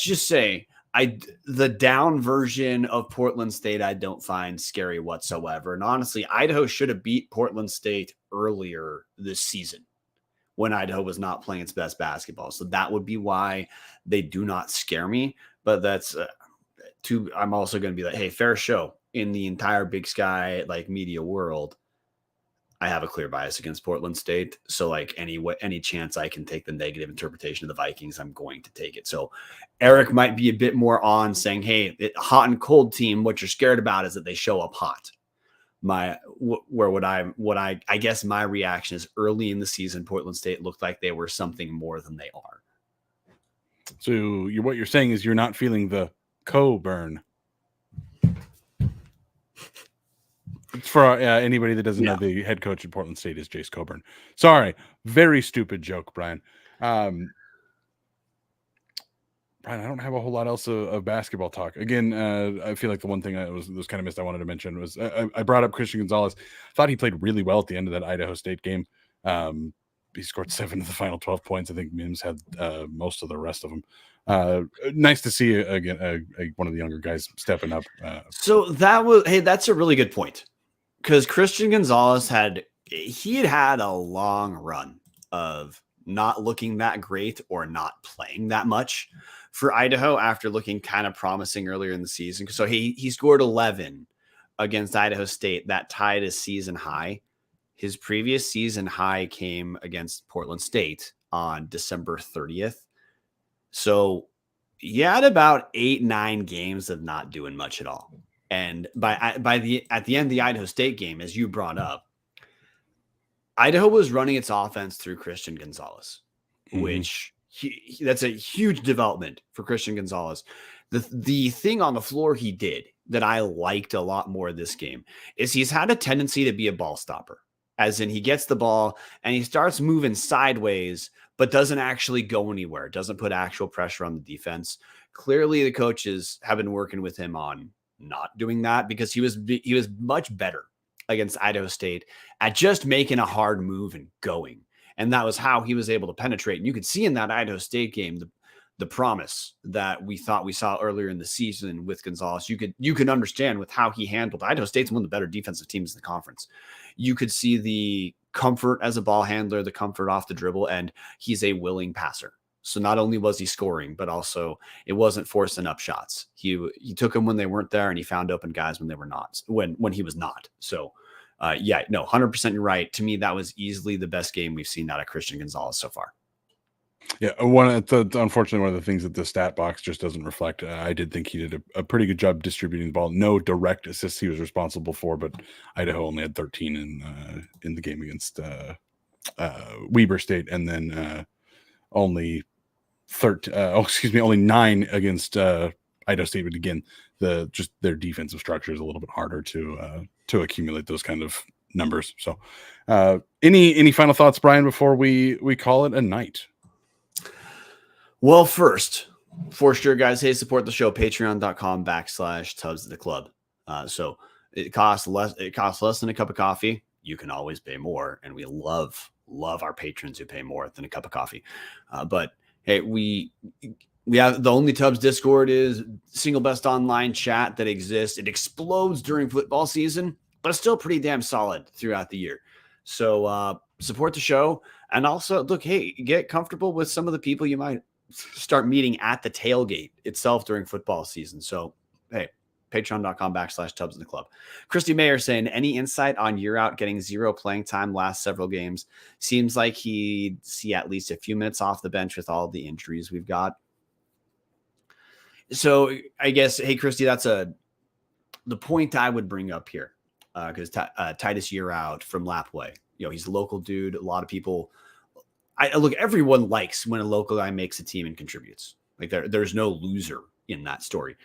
just say the down version of Portland State I don't find scary whatsoever. And honestly, Idaho should have beat Portland State earlier this season when Idaho was not playing its best basketball. So that would be why they do not scare me. But that's I'm also going to be like, hey, fair show in the entire Big Sky, like media world. I have a clear bias against Portland State. So like any chance I can take the negative interpretation of the Vikings, I'm going to take it. So Eric might be a bit more on saying, hey, hot and cold team, what you're scared about is that they show up hot. I guess my reaction is early in the season, Portland State looked like they were something more than they are. So what you're saying is you're not feeling the Coburn. For anybody that doesn't know, the head coach at Portland State is Jace Coburn. Sorry, very stupid joke, Brian. Brian, I don't have a whole lot else of basketball talk. Again, I feel like the one thing that was kind of missed I wanted to mention was I brought up Christian Gonzalez. Thought he played really well at the end of that Idaho State game. He scored 7 of the final 12 points. I think Mims had most of the rest of them. Nice to see again one of the younger guys stepping up. So that's a really good point, because Christian Gonzalez had a long run of not looking that great or not playing that much for Idaho after looking kind of promising earlier in the season. So he scored 11 against Idaho State. That tied his season high. His previous season high came against Portland State on December 30th. So he had about 8-9 games of not doing much at all. And at the end of the Idaho State game, as you brought up, Idaho was running its offense through Christian Gonzalez, which that's a huge development for Christian Gonzalez. The thing on the floor he did that I liked a lot more this game is he's had a tendency to be a ball stopper, as in he gets the ball and he starts moving sideways, but doesn't actually go anywhere, doesn't put actual pressure on the defense. Clearly, the coaches have been working with him on not doing that, because he was much better against Idaho State at just making a hard move and going. And that was how he was able to penetrate. And you could see in that Idaho State game the promise that we thought we saw earlier in the season with Gonzalez. You can understand with how he handled Idaho State's one of the better defensive teams in the conference. You could see the comfort as a ball handler, the comfort off the dribble, and he's a willing passer. So not only was he scoring, but also it wasn't forcing up shots. He took them when they weren't there, and he found open guys when they were not, when he was not. So 100% you're right. To me, that was easily the best game we've seen out of Christian Gonzalez so far. Yeah, unfortunately, one of the things that the stat box just doesn't reflect. I did think he did a pretty good job distributing the ball. No direct assists he was responsible for, but Idaho only had 13 in the game against Weber State, and then only 9 against Idaho State. But again, their defensive structure is a little bit harder to accumulate those kind of numbers. So, any final thoughts, Brian, before we call it a night? Well, first, for sure, guys, hey, support the show, patreon.com/Tubs of the Club. So it costs less than a cup of coffee. You can always pay more, and we love our patrons who pay more than a cup of coffee. But hey, we have the only Tubs Discord is single best online chat that exists. It explodes during football season, but it's still pretty damn solid throughout the year. So support the show, and also look, hey, get comfortable with some of the people you might start meeting at the tailgate itself during football season. So, hey, patreon.com/Tubs in the Club. Kristy Mayer saying, any insight on year out getting 0 playing time last several games? Seems like he'd see at least a few minutes off the bench with all the injuries we've got. So I guess, hey, Kristy, that's the point I would bring up here. Because Titus Year Out from Lapway, he's a local dude. A lot of people, look, everyone likes when a local guy makes a team and contributes. Like there's no loser in that story.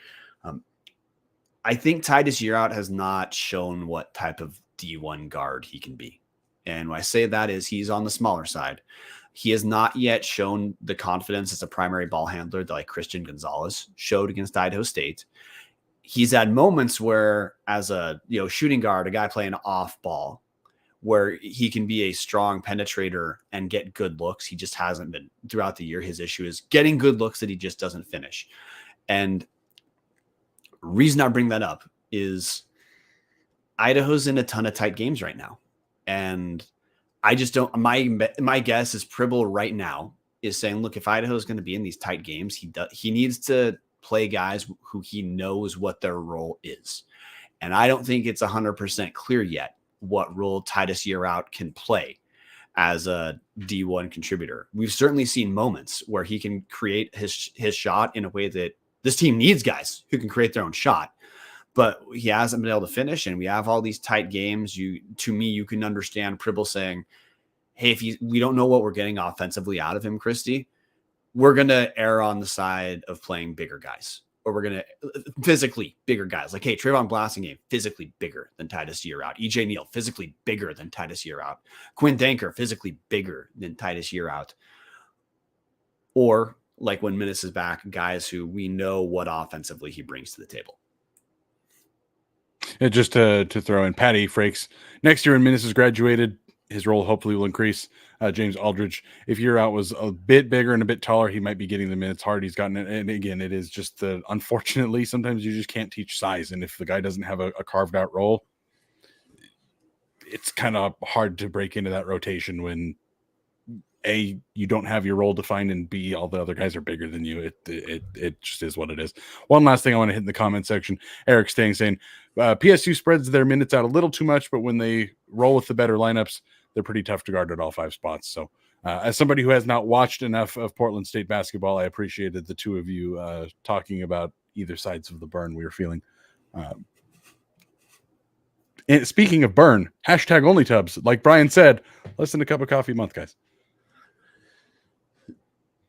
I think Titus Year Out has not shown what type of D1 guard he can be. And when I say that is he's on the smaller side. He has not yet shown the confidence as a primary ball handler that like Christian Gonzalez showed against Idaho State. He's had moments where as a shooting guard, a guy playing off ball, where he can be a strong penetrator and get good looks. He just hasn't been throughout the year. His issue is getting good looks that he just doesn't finish. And reason I bring that up is Idaho's in a ton of tight games right now. And I just don't, my guess is Pribble right now is saying, look, if Idaho is going to be in these tight games, he needs to play guys who he knows what their role is. And I don't think it's 100% clear yet what role Titus Year Out can play as a D1 contributor. We've certainly seen moments where he can create his shot in a way that this team needs guys who can create their own shot, but he hasn't been able to finish. And we have all these tight games. You can understand Pribble saying, hey, we don't know what we're getting offensively out of him, Kristy, we're going to err on the side of playing bigger guys. Or we're going to physically bigger guys. Like, hey, Trayvon Blasingame, physically bigger than Titus Year Out. EJ Neal, physically bigger than Titus Year Out. Quinn Danker, physically bigger than Titus Year Out. Or, like when Minnis is back, guys who we know what offensively he brings to the table. And just to throw in, Patty Frakes, next year when Minnis is graduated, his role hopefully will increase. James Aldridge, if Year Out was a bit bigger and a bit taller, he might be getting the minutes hard. He's gotten it. And again, it is just unfortunately, sometimes you just can't teach size. And if the guy doesn't have a carved out role, it's kind of hard to break into that rotation when A, you don't have your role defined, and B, all the other guys are bigger than you. It just is what it is. One last thing I want to hit in the comment section. Eric Stang saying, PSU spreads their minutes out a little too much, but when they roll with the better lineups, they're pretty tough to guard at all 5 spots. So as somebody who has not watched enough of Portland State basketball, I appreciated the two of you talking about either sides of the burn we were feeling. And speaking of burn, hashtag only Tubs. Like Brian said, less than a cup of coffee a month, guys.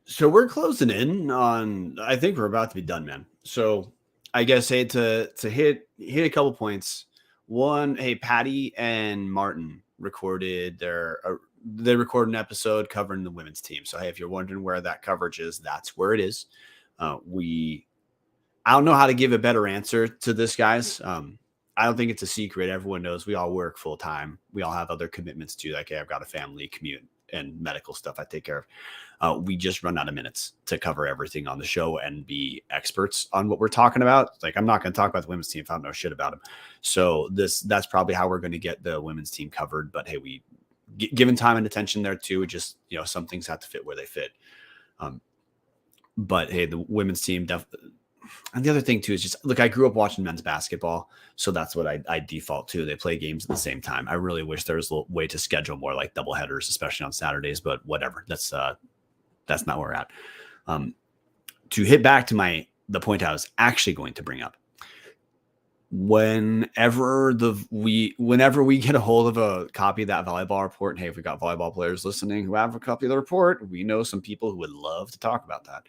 So we're closing in on, I think we're about to be done, man. So I guess, hey, to hit a couple points. One, hey, Patty and Martin recorded their they record an episode covering the women's team. So, hey, if you're wondering where that coverage is, that's where it is. I don't know how to give a better answer to this, guys. I don't think it's a secret. Everyone knows we all work full time. We all have other commitments too. Like, hey, I've got a family, commute, and medical stuff I take care of. We just run out of minutes to cover everything on the show and be experts on what we're talking about. Like, I'm not going to talk about the women's team if I don't know shit about them. So that's probably how we're going to get the women's team covered. But hey, we given time and attention there too. It just, some things have to fit where they fit. But hey, the women's team definitely. And the other thing too is just, look, I grew up watching men's basketball, so that's what I default to. They play games at the same time. I really wish there was a way to schedule more like double headers, especially on Saturdays, but whatever. That's not where we're at. To hit back to the point I was actually going to bring up. Whenever we get a hold of a copy of that volleyball report, and hey, if we got volleyball players listening who have a copy of the report, we know some people who would love to talk about that.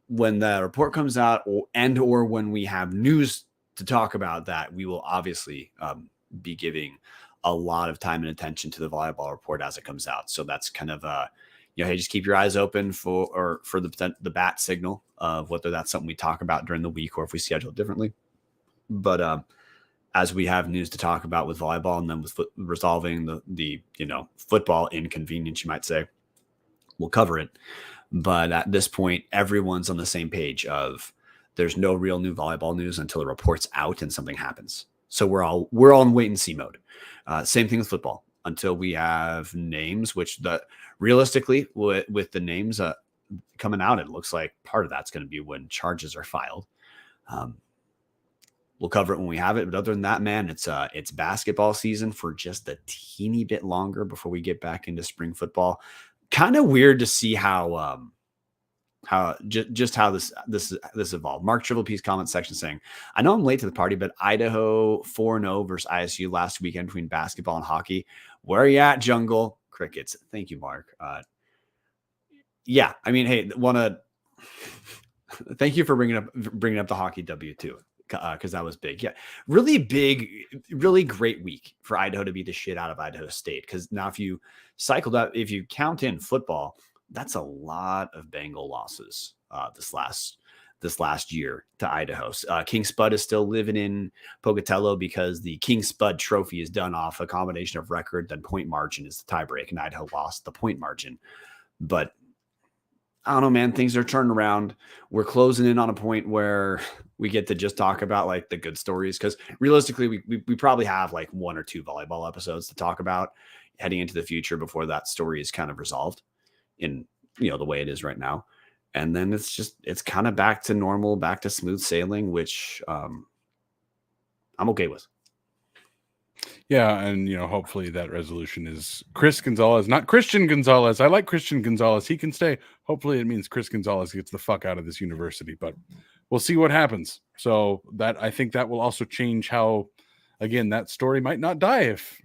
When the report comes out or when we have news to talk about that, we will obviously be giving a lot of time and attention to the volleyball report as it comes out. So that's kind of hey, just keep your eyes open for the bat signal of whether that's something we talk about during the week or if we schedule it differently. But as we have news to talk about with volleyball and then with resolving the football inconvenience, you might say, we'll cover it. But at this point, everyone's on the same page of there's no real new volleyball news until the report's out and something happens. So we're all in wait and see mode. Same thing with football until we have names, which realistically with the names coming out, it looks like part of that's going to be when charges are filed. We'll cover it when we have it. But other than that, man, it's basketball season for just a teeny bit longer before we get back into spring football. Kind of weird to see how this evolved. Mark Triple P's comment section saying, I know I'm late to the party, but Idaho 4-0 versus ISU last weekend between basketball and hockey. Where are you at, Jungle? Crickets. Thank you, Mark. Yeah, I mean, hey, thank you for bringing up the hockey W too, because that was big. Yeah, really big, really great week for Idaho to beat the shit out of Idaho State. Because now if you count in football, that's a lot of Bengal losses this last year to Idaho. King Spud is still living in Pocatello because the King Spud trophy is done off a combination of record, then point margin is the tiebreak, and Idaho lost the point margin. But I don't know, man, things are turning around. We're closing in on a point where we get to just talk about like the good stories. Because realistically, we probably have like 1 or 2 volleyball episodes to talk about heading into the future before that story is kind of resolved in, the way it is right now. And then it's kind of back to normal, back to smooth sailing, which I'm okay with. Yeah, and hopefully that resolution is Chris Gonzalez, not Christian Gonzalez. I like Christian Gonzalez. He can stay. Hopefully it means Chris Gonzalez gets the fuck out of this university, but we'll see what happens. So I think that will also change how, again, that story might not die if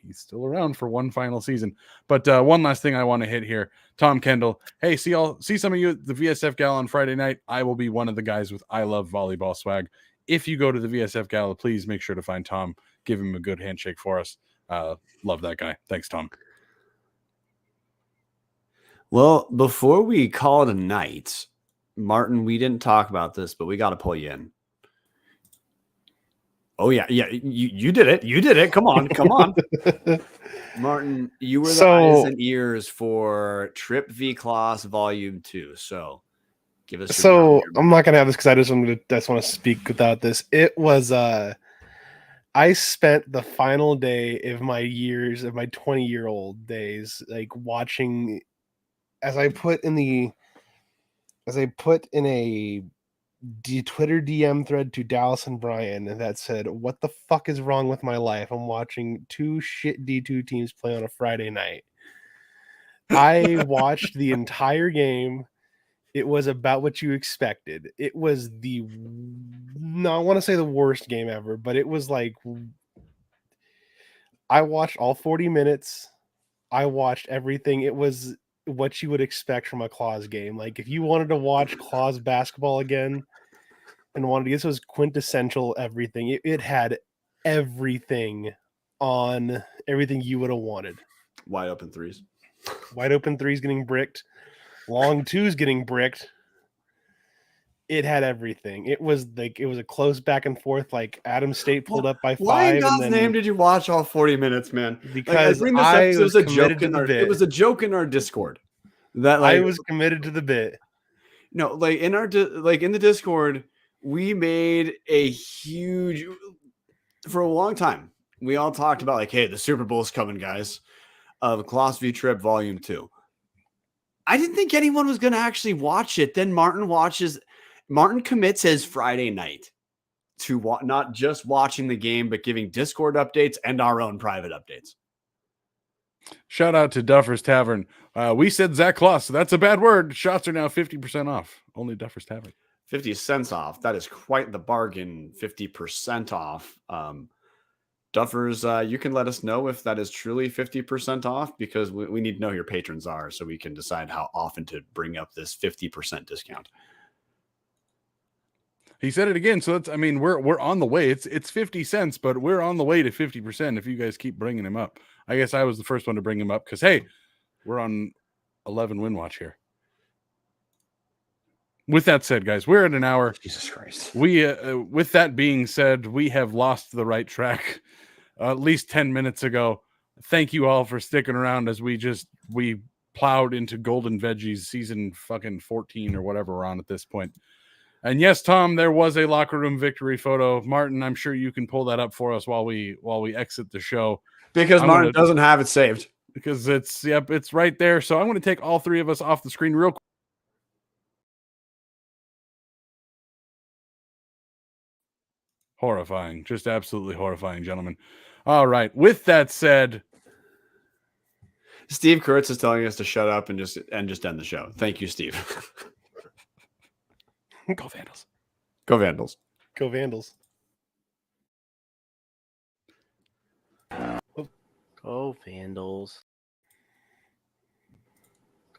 he's still around for one final season. But one last thing I want to hit here. Tom Kendall. Hey, see some of you at the VSF Gala on Friday night. I will be one of the guys with I Love Volleyball swag. If you go to the VSF Gala, please make sure to find Tom. Give him a good handshake for us. Love that guy. Thanks, Tom. Well, before we call it a night, Martin, we didn't talk about this, but we got to pull you in. Oh, yeah. You did it. You did it. Come on. Martin, you were the eyes and ears for Trip V Class Volume 2. So give us your I'm not going to have this because I just want to speak without this. It was I spent the final day of my 20-year-old days, like watching as I put in a Twitter DM thread to Dallas and Bryan that said, what the fuck is wrong with my life? I'm watching 2 shit D2 teams play on a Friday night. I watched the entire game. It was about what you expected. It was I want to say the worst game ever, but it was like, I watched all 40 minutes. I watched everything. It was what you would expect from a Claus game. Like if you wanted to watch Claus basketball again and this was quintessential everything. It had everything on everything you would have wanted. Wide open threes. Wide open threes getting bricked. Long twos getting bricked. It had everything. It was a close back and forth. Like Adams State pulled up by 5. Why in God's and then, name did you watch all 40 minutes, man? Because like, I was committed to the bit. It was a joke in our Discord. That I was committed to the bit. No, like in our in the Discord, we made a huge for a long time. We all talked about like, hey, the Super Bowl's coming, guys. The Philosophy Trip Volume 2. I didn't think anyone was going to actually watch it. Then Martin commits his Friday night to not just watching the game, but giving Discord updates and our own private updates. Shout out to Duffer's Tavern. We said Zach Kloss, so that's a bad word. Shots are now 50% off. Only Duffer's Tavern. 50 cents off. That is quite the bargain. 50% off. Duffers, you can let us know if that is truly 50% off, because we need to know who your patrons are so we can decide how often to bring up this 50% discount. He said it again, so we're on the way. It's 50 cents, but we're on the way to 50% if you guys keep bringing him up. I guess I was the first one to bring him up because, hey, we're on 11 win watch here. With that said, guys, we're at an hour. Jesus Christ. We, with that being said, we have lost the right track at least 10 minutes ago. Thank you all for sticking around as we plowed into Golden Veggies season fucking 14 or whatever we're on at this point. And yes, Tom, there was a locker room victory photo. Martin, I'm sure you can pull that up for us while we exit the show. Because Martin doesn't have it saved. Because it's right there. So I'm going to take all three of us off the screen real quick. Horrifying. Just absolutely horrifying, gentlemen. All right. With that said, Steve Kurtz is telling us to shut up and just end the show. Thank you, Steve. Go Vandals. Go Vandals. Go Vandals. Go Vandals.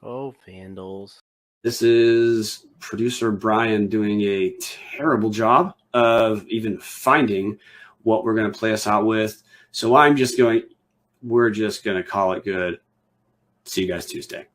Go Vandals. This is producer Bryan doing a terrible job of even finding what we're going to play us out with. So we're just going to call it good. See you guys Tuesday.